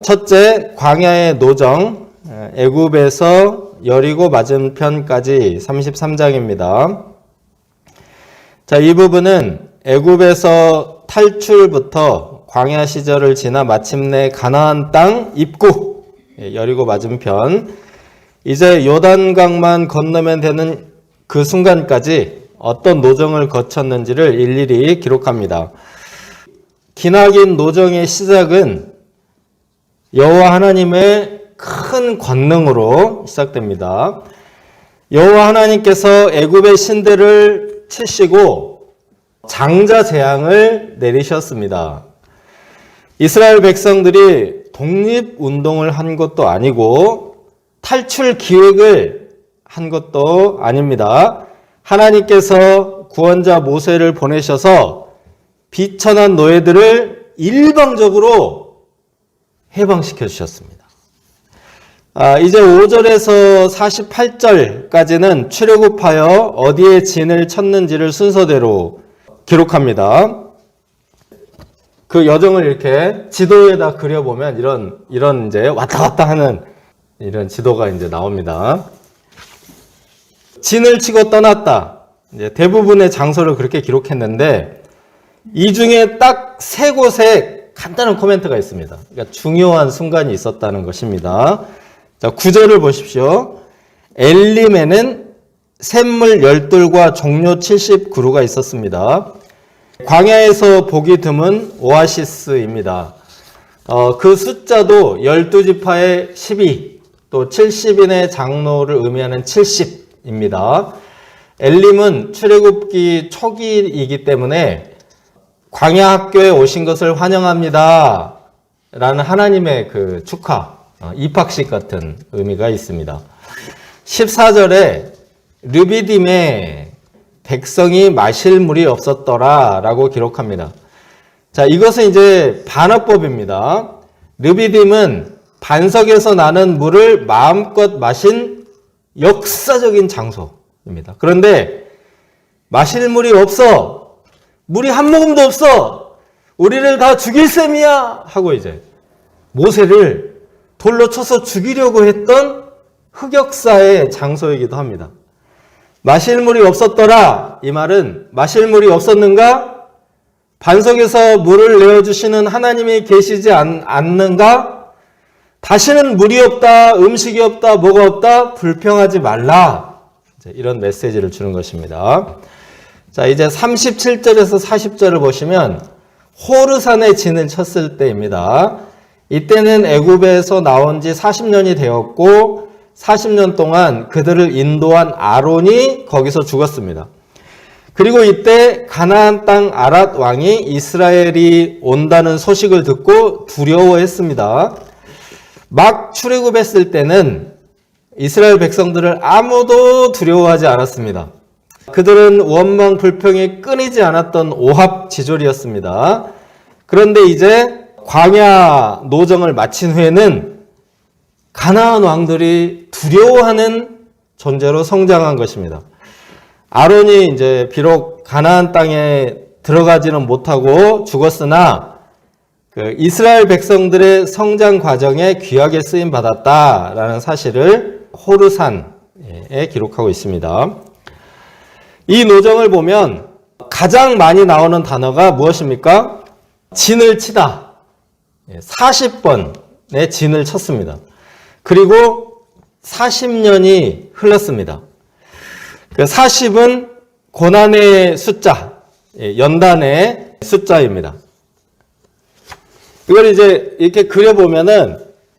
첫째, 광야의 노정, 애굽에서 여리고 맞은편까지 33장입니다. 자, 이 부분은 애굽에서 탈출부터 광야 시절을 지나 마침내 가나안 땅 입구, 여리고 맞은편, 이제 요단강만 건너면 되는 그 순간까지 어떤 노정을 거쳤는지를 일일이 기록합니다. 기나긴 노정의 시작은 여호와 하나님의 큰 권능으로 시작됩니다. 여호와 하나님께서 애굽의 신들을 치시고 장자 재앙을 내리셨습니다. 이스라엘 백성들이 독립운동을 한 것도 아니고 탈출 기획을 한 것도 아닙니다. 하나님께서 구원자 모세를 보내셔서 비천한 노예들을 일방적으로 해방시켜 주셨습니다. 이제 5절에서 48절까지는 출애굽하여 어디에 진을 쳤는지를 순서대로 기록합니다. 그 여정을 이렇게 지도에다 그려보면 이런 이제 왔다 갔다 하는 이런 지도가 이제 나옵니다. 진을 치고 떠났다. 이제 대부분의 장소를 그렇게 기록했는데 이 중에 딱 3곳에 간단한 코멘트가 있습니다. 그러니까 중요한 순간이 있었다는 것입니다. 자, 9절을 보십시오. 엘림에는 샘물 10돌과 종려 70그루가 있었습니다. 광야에서 보기 드문 오아시스입니다. 그 숫자도 12지파의 12, 또 70인의 장로를 의미하는 70입니다. 엘림은 출애굽기 초기이기 때문에 광야 학교에 오신 것을 환영합니다 라는 하나님의 그 축하, 입학식 같은 의미가 있습니다. 14절에 르비딤에 백성이 마실 물이 없었더라 라고 기록합니다. 자, 이것은 이제 반어법입니다. 르비딤은 반석에서 나는 물을 마음껏 마신 역사적인 장소입니다. 그런데 마실 물이 없어, 물이 한 모금도 없어, 우리를 다 죽일 셈이야 하고 이제 모세를 돌로 쳐서 죽이려고 했던 흑역사의 장소이기도 합니다. 마실 물이 없었더라, 이 말은 마실 물이 없었는가? 반석에서 물을 내어주시는 하나님이 계시지 않는가? 다시는 물이 없다, 음식이 없다, 뭐가 없다, 불평하지 말라. 이런 메시지를 주는 것입니다. 자, 이제 37절에서 40절을 보시면 호르산에 진을 쳤을 때입니다. 이때는 애굽에서 나온 지 40년이 되었고 40년 동안 그들을 인도한 아론이 거기서 죽었습니다. 그리고 이때 가나안 땅 아랏 왕이 이스라엘이 온다는 소식을 듣고 두려워했습니다. 막 출애굽했을 때는 이스라엘 백성들을 아무도 두려워하지 않았습니다. 그들은 원망 불평이 끊이지 않았던 오합지졸이었습니다. 그런데 이제 광야 노정을 마친 후에는 가나안 왕들이 두려워하는 존재로 성장한 것입니다. 아론이 이제 비록 가나안 땅에 들어가지는 못하고 죽었으나 그 이스라엘 백성들의 성장 과정에 귀하게 쓰임 받았다라는 사실을 호르산에 기록하고 있습니다. 이 노정을 보면 가장 많이 나오는 단어가 무엇입니까? 진을 치다. 40번의 진을 쳤습니다. 그리고 40년이 흘렀습니다. 그 40은 고난의 숫자, 연단의 숫자입니다. 이걸 이제 이렇게 그려보면은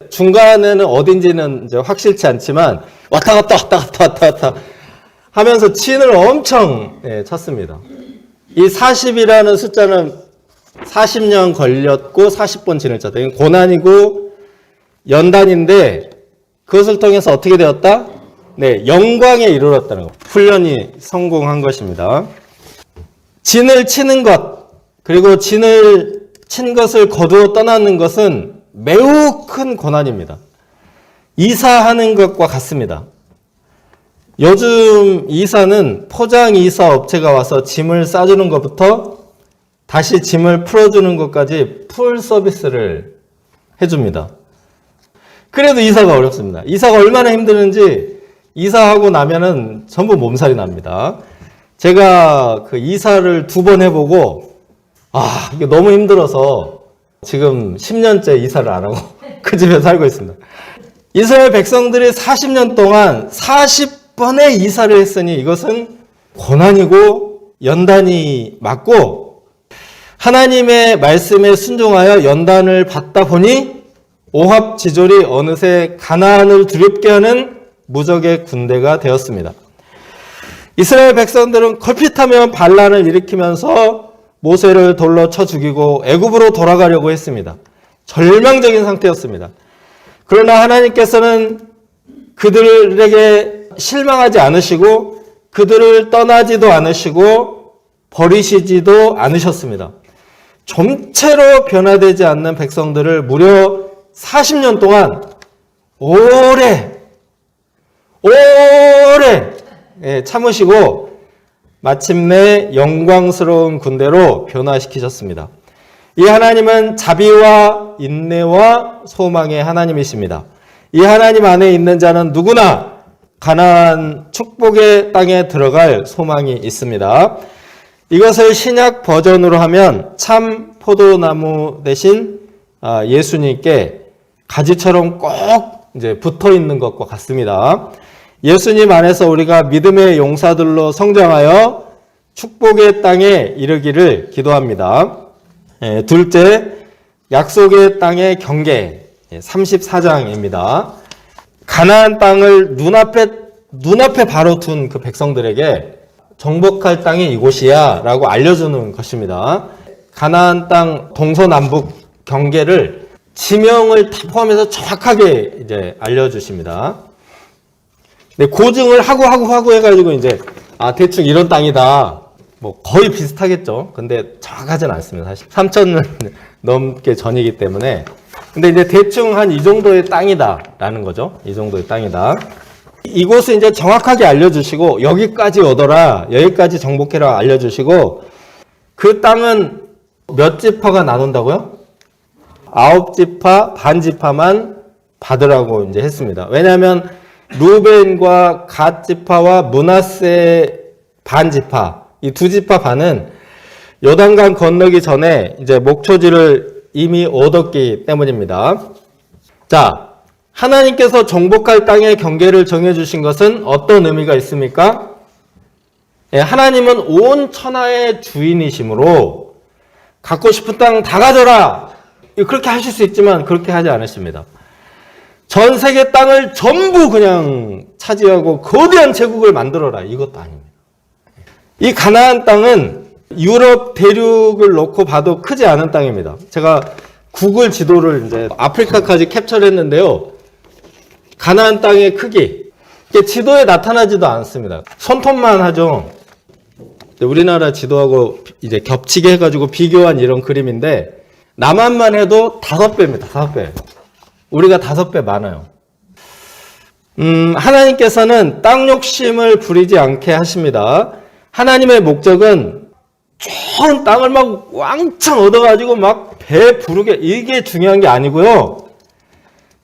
중간에는 어딘지는 이제 확실치 않지만 왔다 갔다 하면서 진을 엄청 쳤습니다. 이 40이라는 숫자는 40년 걸렸고 40번 진을 쳤다. 이건 고난이고 연단인데 그것을 통해서 어떻게 되었다? 네, 영광에 이르렀다는 것. 훈련이 성공한 것입니다. 진을 치는 것, 그리고 진을 친 것을 거두어 떠나는 것은 매우 큰 고난입니다. 이사하는 것과 같습니다. 요즘 이사는 포장 이사 업체가 와서 짐을 싸주는 것부터 다시 짐을 풀어주는 것까지 풀 서비스를 해줍니다. 그래도 이사가 어렵습니다. 이사가 얼마나 힘드는지 이사하고 나면은 전부 몸살이 납니다. 제가 그 이사를 2번 해보고 이게 너무 힘들어서 지금 10년째 이사를 안 하고 그 집에 살고 있습니다. 이스라엘 백성들이 40년 동안 40번의 이사를 했으니 이것은 고난이고 연단이 맞고 하나님의 말씀에 순종하여 연단을 받다 보니 오합지졸이 어느새 가나안을 두렵게 하는 무적의 군대가 되었습니다. 이스라엘 백성들은 걸핏하면 반란을 일으키면서 모세를 돌로 쳐 죽이고 애굽으로 돌아가려고 했습니다. 절망적인 상태였습니다. 그러나 하나님께서는 그들에게 실망하지 않으시고 그들을 떠나지도 않으시고 버리시지도 않으셨습니다. 좀채로 변화되지 않는 백성들을 무려 40년 동안 오래 참으시고 마침내 영광스러운 군대로 변화시키셨습니다. 이 하나님은 자비와 인내와 소망의 하나님이십니다. 이 하나님 안에 있는 자는 누구나 가나안 축복의 땅에 들어갈 소망이 있습니다. 이것을 신약 버전으로 하면 참 포도나무 대신 예수님께 가지처럼 꼭 이제 붙어 있는 것과 같습니다. 예수님 안에서 우리가 믿음의 용사들로 성장하여 축복의 땅에 이르기를 기도합니다. 둘째, 약속의 땅의 경계 34장입니다. 가나안 땅을 눈앞에 바로 둔 그 백성들에게 정복할 땅이 이곳이야 라고 알려주는 것입니다. 가나안 땅 동서남북 경계를 지명을 다 포함해서 정확하게 이제 알려주십니다. 네, 고증을 하고 해가지고 이제 대충 이런 땅이다. 뭐 거의 비슷하겠죠. 근데 정확하진 않습니다. 사실 3,000년 넘게 전이기 때문에. 근데 이제 대충 한 이 정도의 땅이다라는 거죠. 이 정도의 땅이다. 이곳을 이제 정확하게 알려주시고 여기까지 오더라, 여기까지 정복해라 알려주시고 그 땅은 몇 지파가 나눈다고요? 9지파 반 지파만 받으라고 이제 했습니다. 왜냐하면 루벤과 갓 지파와 므낫세 반 지파 이 2지파 반은 요단강 건너기 전에 이제 목초지를 이미 얻었기 때문입니다. 자, 하나님께서 정복할 땅의 경계를 정해주신 것은 어떤 의미가 있습니까? 하나님은 온 천하의 주인이시므로 갖고 싶은 땅 다 가져라! 그렇게 하실 수 있지만 그렇게 하지 않으십니다. 전 세계 땅을 전부 그냥 차지하고 거대한 제국을 만들어라. 이것도 아닙니다. 이 가나안 땅은 유럽 대륙을 놓고 봐도 크지 않은 땅입니다. 제가 구글 지도를 이제 아프리카까지 캡처를 했는데요. 가나안 땅의 크기. 이게 지도에 나타나지도 않습니다. 손톱만 하죠. 우리나라 지도하고 이제 겹치게 해가지고 비교한 이런 그림인데, 남한만 해도 5배입니다. 5배. 우리가 5배 많아요. 하나님께서는 땅 욕심을 부리지 않게 하십니다. 하나님의 목적은 좋은 땅을 막 왕창 얻어가지고 막 배 부르게, 이게 중요한 게 아니고요.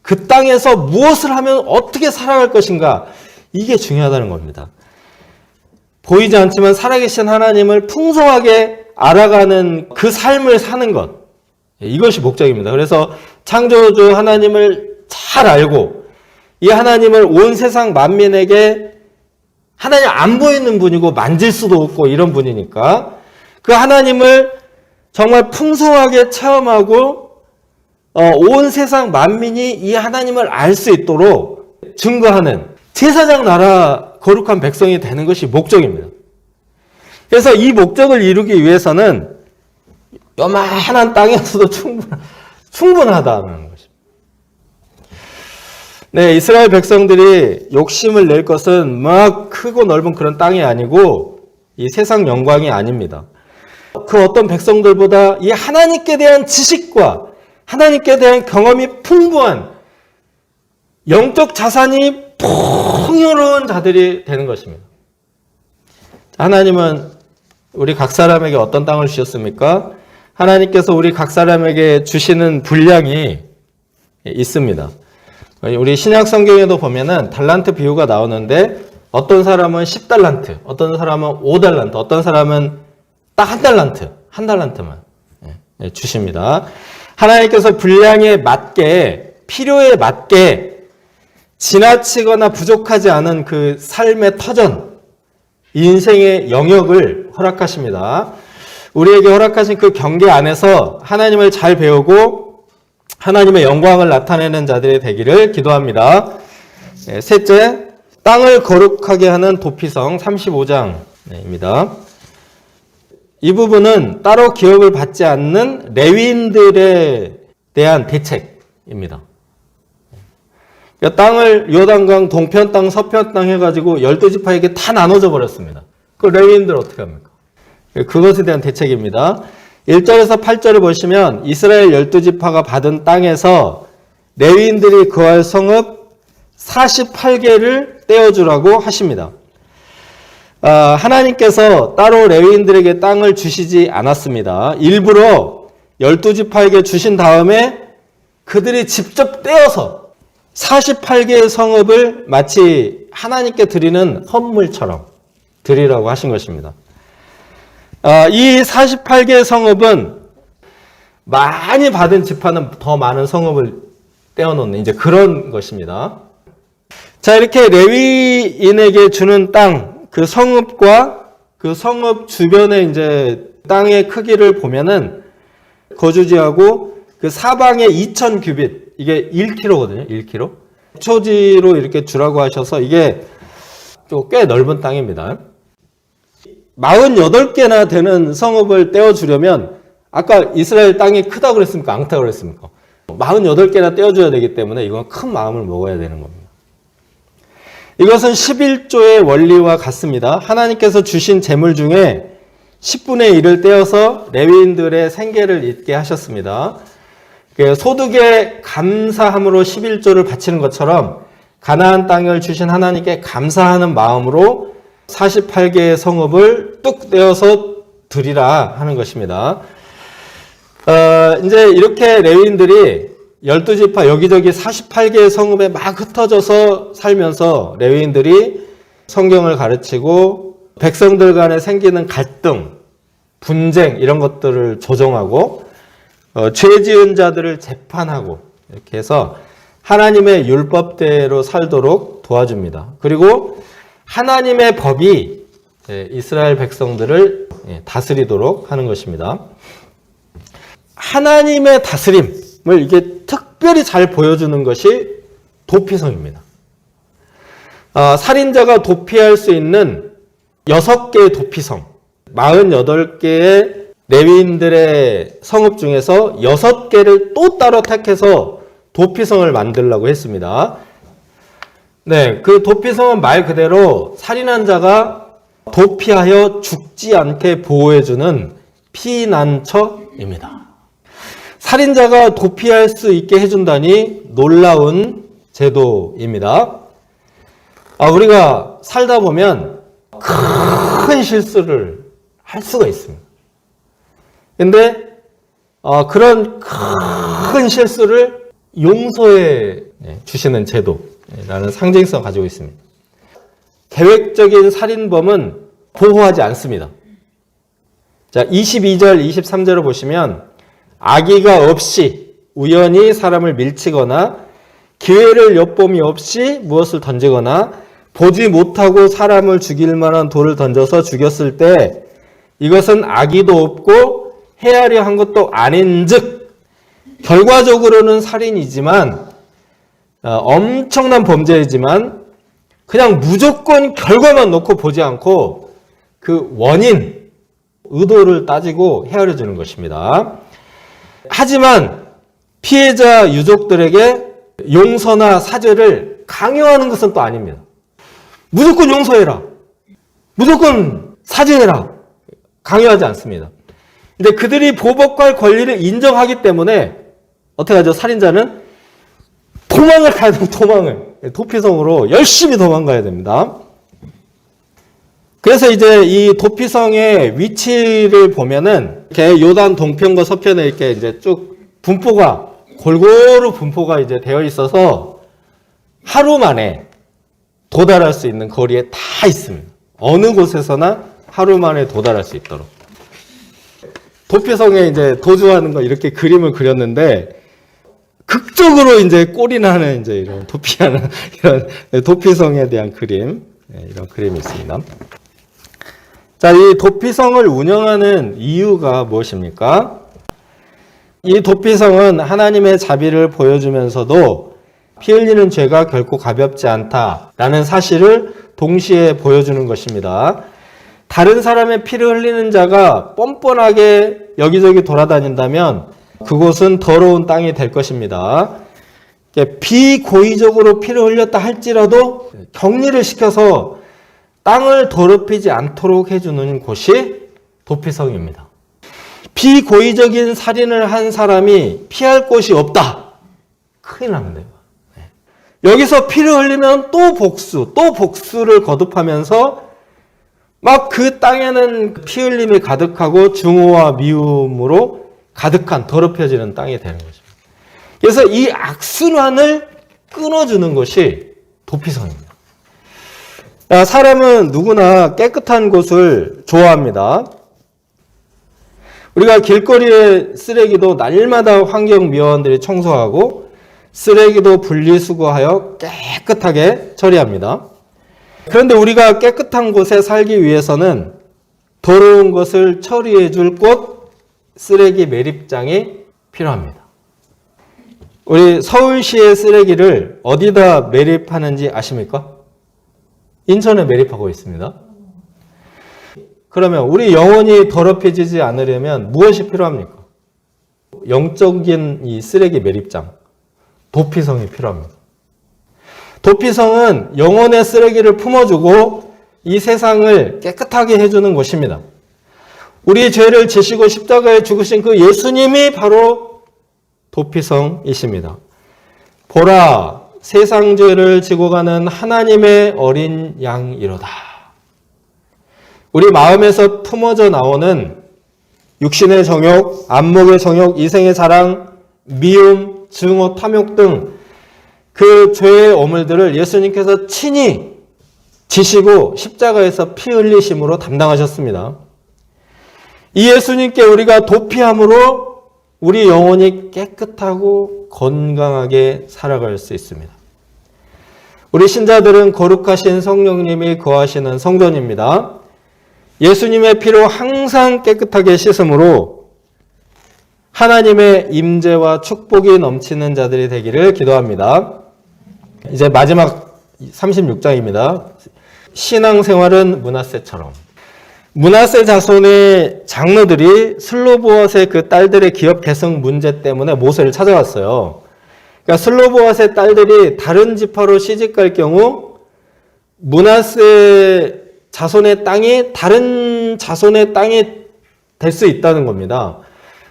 그 땅에서 무엇을 하면 어떻게 살아갈 것인가, 이게 중요하다는 겁니다. 보이지 않지만 살아계신 하나님을 풍성하게 알아가는 그 삶을 사는 것, 이것이 목적입니다. 그래서 창조주 하나님을 잘 알고 이 하나님을 온 세상 만민에게, 하나님 안 보이는 분이고 만질 수도 없고 이런 분이니까 그 하나님을 정말 풍성하게 체험하고 온 세상 만민이 이 하나님을 알 수 있도록 증거하는 제사장 나라 거룩한 백성이 되는 것이 목적입니다. 그래서 이 목적을 이루기 위해서는 요만한 땅에서도 충분하다는 것입니다. 네, 이스라엘 백성들이 욕심을 낼 것은 막 크고 넓은 그런 땅이 아니고 이 세상 영광이 아닙니다. 그 어떤 백성들보다 이 하나님께 대한 지식과 하나님께 대한 경험이 풍부한 영적 자산이 풍요로운 자들이 되는 것입니다. 하나님은 우리 각 사람에게 어떤 땅을 주셨습니까? 하나님께서 우리 각 사람에게 주시는 분량이 있습니다. 우리 신약 성경에도 보면은 달란트 비유가 나오는데 어떤 사람은 10달란트, 어떤 사람은 5달란트, 어떤 사람은 딱 한 달란트만 주십니다. 하나님께서 분량에 맞게, 필요에 맞게 지나치거나 부족하지 않은 그 삶의 터전, 인생의 영역을 허락하십니다. 우리에게 허락하신 그 경계 안에서 하나님을 잘 배우고 하나님의 영광을 나타내는 자들이 되기를 기도합니다. 셋째, 땅을 거룩하게 하는 도피성 35장입니다. 이 부분은 따로 기업을 받지 않는 레위인들에 대한 대책입니다. 그러니까 땅을 요단강 동편 땅, 서편 땅 해가지고 12지파에게 다 나눠져 버렸습니다. 그 레위인들 어떻게 합니까? 그것에 대한 대책입니다. 1절에서 8절을 보시면 이스라엘 12지파가 받은 땅에서 레위인들이 거할 성읍 48개를 떼어주라고 하십니다. 하나님께서 따로 레위인들에게 땅을 주시지 않았습니다. 일부러 12지파에게 주신 다음에 그들이 직접 떼어서 48개의 성읍을 마치 하나님께 드리는 헌물처럼 드리라고 하신 것입니다. 이 48개의 성읍은 많이 받은 지파는 더 많은 성읍을 떼어놓는 이제 그런 것입니다. 자, 이렇게 레위인에게 주는 땅, 그 성읍과 그 성읍 주변의 이제 땅의 크기를 보면은 거주지하고 그 사방에 2000규빗, 이게 1km거든요. 1km. 초지로 이렇게 주라고 하셔서 이게 꽤 넓은 땅입니다. 48개나 되는 성읍을 떼어주려면 아까 이스라엘 땅이 크다고 그랬습니까? 안 크다고 그랬습니까? 48개나 떼어줘야 되기 때문에 이건 큰 마음을 먹어야 되는 겁니다. 이것은 11조의 원리와 같습니다. 하나님께서 주신 재물 중에 10분의 1을 떼어서 레위인들의 생계를 잇게 하셨습니다. 소득에 감사함으로 11조를 바치는 것처럼 가나안 땅을 주신 하나님께 감사하는 마음으로 48개의 성읍을 뚝 떼어서 드리라 하는 것입니다. 이제 이렇게 레위인들이 12지파 여기저기 48개의 성읍에 막 흩어져서 살면서 레위인들이 성경을 가르치고 백성들 간에 생기는 갈등, 분쟁 이런 것들을 조정하고 죄 지은 자들을 재판하고 이렇게 해서 하나님의 율법대로 살도록 도와줍니다. 그리고 하나님의 법이 이스라엘 백성들을 다스리도록 하는 것입니다. 하나님의 다스림을 이게 특별히 잘 보여주는 것이 도피성입니다. 살인자가 도피할 수 있는 6개의 도피성, 48개의 레위인들의 성읍 중에서 6개를 또 따로 택해서 도피성을 만들려고 했습니다. 네, 그 도피성은 말 그대로 살인한 자가 도피하여 죽지 않게 보호해주는 피난처입니다. 살인자가 도피할 수 있게 해준다니 놀라운 제도입니다. 우리가 살다 보면 큰 실수를 할 수가 있습니다. 근데 그런 큰 실수를 용서해 주시는 제도라는 상징성을 가지고 있습니다. 계획적인 살인범은 보호하지 않습니다. 자, 22절, 23절을 보시면 악의가 없이 우연히 사람을 밀치거나 기회를 엿봄이 없이 무엇을 던지거나 보지 못하고 사람을 죽일 만한 돌을 던져서 죽였을 때 이것은 악의도 없고 헤아려 한 것도 아닌즉 결과적으로는 살인이지만 엄청난 범죄이지만 그냥 무조건 결과만 놓고 보지 않고 그 원인, 의도를 따지고 헤아려 주는 것입니다. 하지만 피해자 유족들에게 용서나 사죄를 강요하는 것은 또 아닙니다. 무조건 용서해라. 무조건 사죄해라. 강요하지 않습니다. 근데 그들이 보복할 권리를 인정하기 때문에 어떻게 하죠? 살인자는 도망을 가야 됩니다. 도망을. 도피성으로 열심히 도망가야 됩니다. 그래서 이제 이 도피성의 위치를 보면은 이렇게 요단 동편과 서편에 이렇게 이제 쭉 분포가 골고루 분포가 이제 되어 있어서 하루 만에 도달할 수 있는 거리에 다 있습니다. 어느 곳에서나 하루 만에 도달할 수 있도록. 도피성에 이제 도주하는 거 이렇게 그림을 그렸는데 극적으로 이제 꼴이 나는 이제 이런 도피하는 이런 도피성에 대한 그림, 이런 그림이 있습니다. 자, 이 도피성을 운영하는 이유가 무엇입니까? 이 도피성은 하나님의 자비를 보여주면서도 피 흘리는 죄가 결코 가볍지 않다라는 사실을 동시에 보여주는 것입니다. 다른 사람의 피를 흘리는 자가 뻔뻔하게 여기저기 돌아다닌다면 그곳은 더러운 땅이 될 것입니다. 비고의적으로 피를 흘렸다 할지라도 격리를 시켜서 땅을 더럽히지 않도록 해주는 곳이 도피성입니다. 비고의적인 살인을 한 사람이 피할 곳이 없다. 큰일 납니다. 여기서 피를 흘리면 또 복수를 거듭하면서 막 그 땅에는 피 흘림이 가득하고 증오와 미움으로 가득한 더럽혀지는 땅이 되는 것입니다. 그래서 이 악순환을 끊어주는 것이 도피성입니다. 사람은 누구나 깨끗한 곳을 좋아합니다. 우리가 길거리의 쓰레기도 날마다 환경미화원들이 청소하고 쓰레기도 분리수거하여 깨끗하게 처리합니다. 그런데 우리가 깨끗한 곳에 살기 위해서는 더러운 것을 처리해 줄 곳, 쓰레기 매립장이 필요합니다. 우리 서울시의 쓰레기를 어디다 매립하는지 아십니까? 인천에 매립하고 있습니다. 그러면 우리 영혼이 더럽혀지지 않으려면 무엇이 필요합니까? 영적인 이 쓰레기 매립장, 도피성이 필요합니다. 도피성은 영혼의 쓰레기를 품어주고 이 세상을 깨끗하게 해주는 곳입니다. 우리 죄를 지시고 십자가에 죽으신 그 예수님이 바로 도피성이십니다. 보라, 세상 죄를 지고 가는 하나님의 어린 양이로다. 우리 마음에서 품어져 나오는 육신의 정욕, 안목의 정욕, 이생의 자랑, 미움, 증오, 탐욕 등 그 죄의 오물들을 예수님께서 친히 지시고 십자가에서 피 흘리심으로 담당하셨습니다. 이 예수님께 우리가 도피함으로 우리 영혼이 깨끗하고 건강하게 살아갈 수 있습니다. 우리 신자들은 거룩하신 성령님이 거하시는 성전입니다. 예수님의 피로 항상 깨끗하게 씻음으로 하나님의 임재와 축복이 넘치는 자들이 되기를 기도합니다. 이제 마지막 36장입니다. 신앙생활은 므낫세처럼. 므낫세 자손의 장로들이 슬로보앗의 그 딸들의 기업 계승 문제 때문에 모세를 찾아왔어요. 그러니까 슬로보앗의 딸들이 다른 지파로 시집갈 경우 므낫세 자손의 땅이 다른 자손의 땅이 될 수 있다는 겁니다.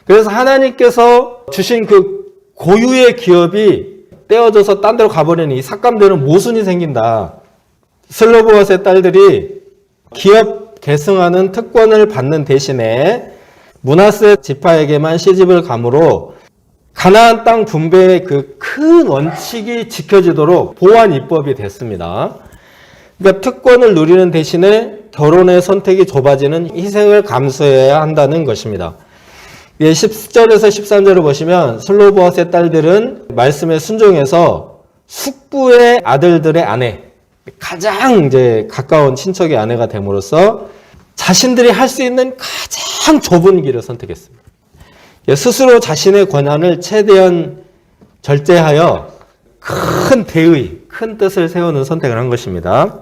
그래서 하나님께서 주신 그 고유의 기업이 떼어져서 딴 데로 가버리는 이 삭감되는 모순이 생긴다. 슬로보앗의 딸들이 기업 계승하는 특권을 받는 대신에 므낫세 지파에게만 시집을 가므로 가나안 땅 분배의 그 큰 원칙이 지켜지도록 보완 입법이 됐습니다. 그러니까 특권을 누리는 대신에 결혼의 선택이 좁아지는 희생을 감수해야 한다는 것입니다. 10절에서 13절을 보시면 슬로보앗의 딸들은 말씀에 순종해서 숙부의 아들들의 아내, 가장 이제 가까운 친척의 아내가 됨으로써 자신들이 할 수 있는 가장 좁은 길을 선택했습니다. 스스로 자신의 권한을 최대한 절제하여 큰 대의, 큰 뜻을 세우는 선택을 한 것입니다.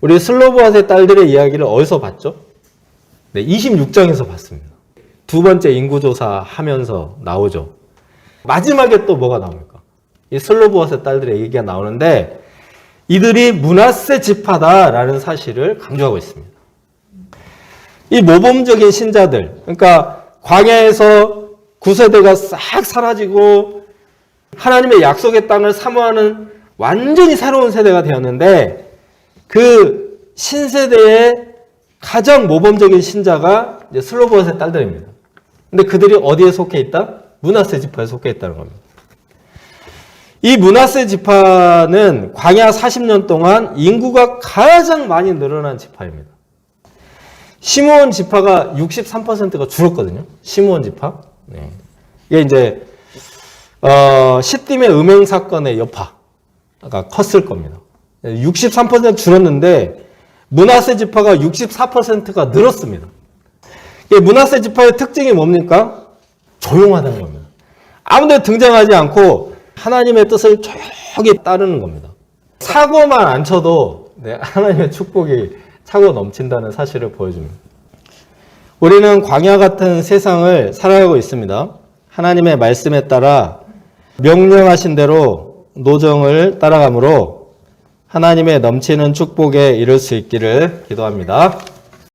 우리 슬로보앗의 딸들의 이야기를 어디서 봤죠? 네, 26장에서 봤습니다. 두 번째 인구조사 하면서 나오죠. 마지막에 또 뭐가 나옵니까? 이 슬로보앗의 딸들의 얘기가 나오는데 이들이 므낫세 지파다라는 사실을 강조하고 있습니다. 이 모범적인 신자들, 그러니까 광야에서 구세대가 싹 사라지고 하나님의 약속의 땅을 사모하는 완전히 새로운 세대가 되었는데 그 신세대의 가장 모범적인 신자가 이제 슬로보앗의 딸들입니다. 근데 그들이 어디에 속해 있다? 므낫세 지파에 속해 있다는 겁니다. 이 므낫세 지파는 광야 40년 동안 인구가 가장 많이 늘어난 지파입니다. 시므온 지파가 63%가 줄었거든요. 시므온 지파. 네. 이게 이제 시딤의 음행 사건의 여파가 컸을 겁니다. 63% 줄었는데 므낫세 지파가 64%가 늘었습니다. 이 므낫세 지파의 특징이 뭡니까? 조용하다는 겁니다. 아무데 등장하지 않고 하나님의 뜻을 조용히 따르는 겁니다. 사고만 안 쳐도 하나님의 축복이 차고 넘친다는 사실을 보여줍니다. 우리는 광야 같은 세상을 살아가고 있습니다. 하나님의 말씀에 따라 명령하신 대로 노정을 따라가므로 하나님의 넘치는 축복에 이를 수 있기를 기도합니다.